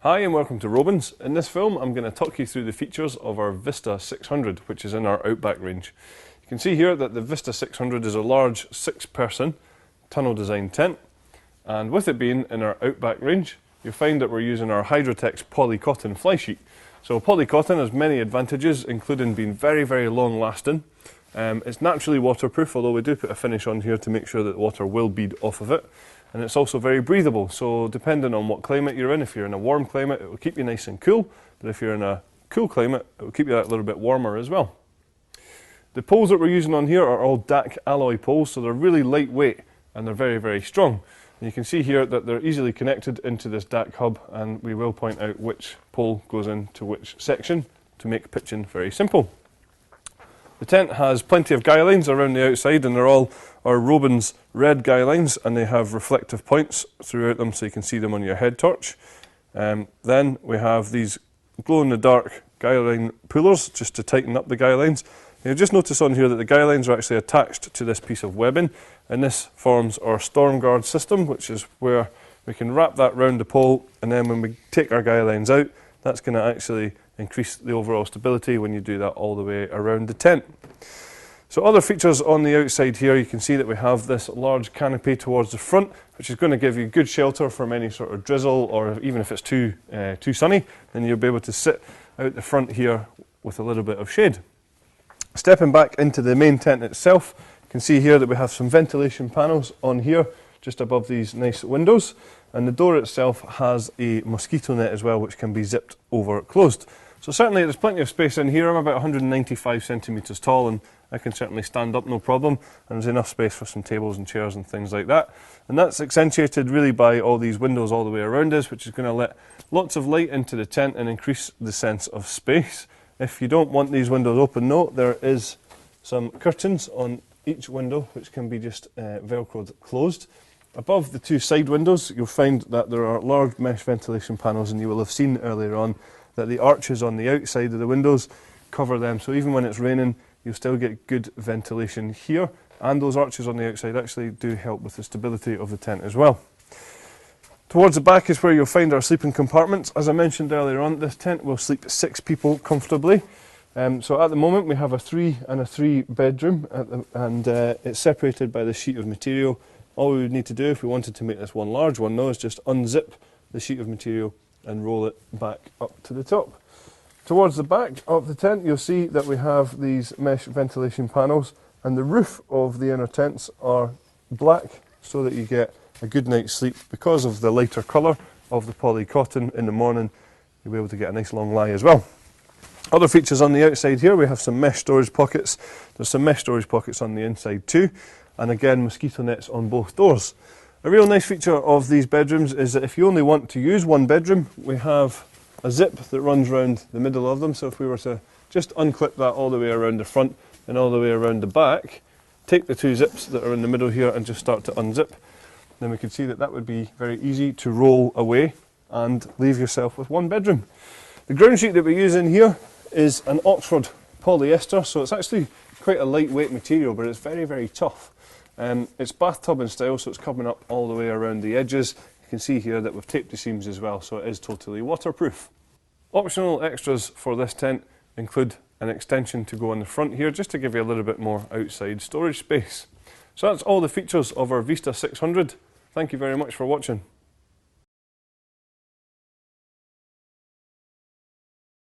Hi and welcome to Robens. In this film I'm going to talk you through the features of our Vista 600, which is in our Outback range. You can see here that the Vista 600 is a large 6-person tunnel design tent, and with it being in our Outback range you'll find that we're using our HydroTex Polycotton Flysheet. So Polycotton has many advantages, including being very long lasting. It's naturally waterproof, although we do put a finish on here to make sure that the water will bead off of it. And it's also very breathable, so depending on what climate you're in, if you're in a warm climate it will keep you nice and cool, but if you're in a cool climate it will keep you that little bit warmer as well. The poles that we're using on here are all DAC alloy poles, so they're really lightweight and they're very strong. And you can see here that they're easily connected into this DAC hub, and we will point out which pole goes into which section to make pitching very simple. The tent has plenty of guy lines around the outside, and they're all our Robens red guy lines, and they have reflective points throughout them so you can see them on your head torch. Then we have these glow-in-the-dark guy line pullers just to tighten up the guy lines. You'll just notice on here that the guy lines are actually attached to this piece of webbing, and this forms our storm guard system, which is where we can wrap that round the pole, and then when we take our guy lines out, that's going to actually increase the overall stability when you do that all the way around the tent. So other features on the outside here, you can see that we have this large canopy towards the front, which is going to give you good shelter from any sort of drizzle, or even if it's too sunny, then you'll be able to sit out the front here with a little bit of shade. Stepping back into the main tent itself, you can see here that we have some ventilation panels on here just above these nice windows, and the door itself has a mosquito net as well, which can be zipped over closed. So certainly there's plenty of space in here. I'm about 195 centimetres tall and I can certainly stand up no problem, and there's enough space for some tables and chairs and things like that. And that's accentuated really by all these windows all the way around us, which is going to let lots of light into the tent and increase the sense of space. If you don't want these windows open, note there is some curtains on each window which can be just velcroed closed. Above the two side windows you'll find that there are large mesh ventilation panels, and you will have seen earlier on that the arches on the outside of the windows cover them, so even when it's raining you'll still get good ventilation here, and those arches on the outside actually do help with the stability of the tent as well. Towards the back is where you'll find our sleeping compartments. As I mentioned earlier on, this tent will sleep 6 people comfortably. So at the moment we have a 3 and a 3 bedroom, and it's separated by the sheet of material. All we would need to do if we wanted to make this one large one though is just unzip the sheet of material and roll it back up to the top. Towards the back of the tent you'll see that we have these mesh ventilation panels, and the roof of the inner tents are black so that you get a good night's sleep. Because of the lighter colour of the Polycotton in the morning, you'll be able to get a nice long lie as well. Other features on the outside here, we have some mesh storage pockets. There's some mesh storage pockets on the inside too, and again mosquito nets on both doors. A real nice feature of these bedrooms is that if you only want to use one bedroom, we have a zip that runs around the middle of them. So if we were to just unclip that all the way around the front and all the way around the back, take the 2 zips that are in the middle here and just start to unzip, then we can see that that would be very easy to roll away and leave yourself with one bedroom. The ground sheet that we use in here is an Oxford polyester, so it's actually quite a lightweight material, but it's very tough. It's bathtub in style, so it's coming up all the way around the edges. You can see here that we've taped the seams as well, so it is totally waterproof. Optional extras for this tent include an extension to go on the front here, just to give you a little bit more outside storage space. So that's all the features of our Vista 600. Thank you very much for watching.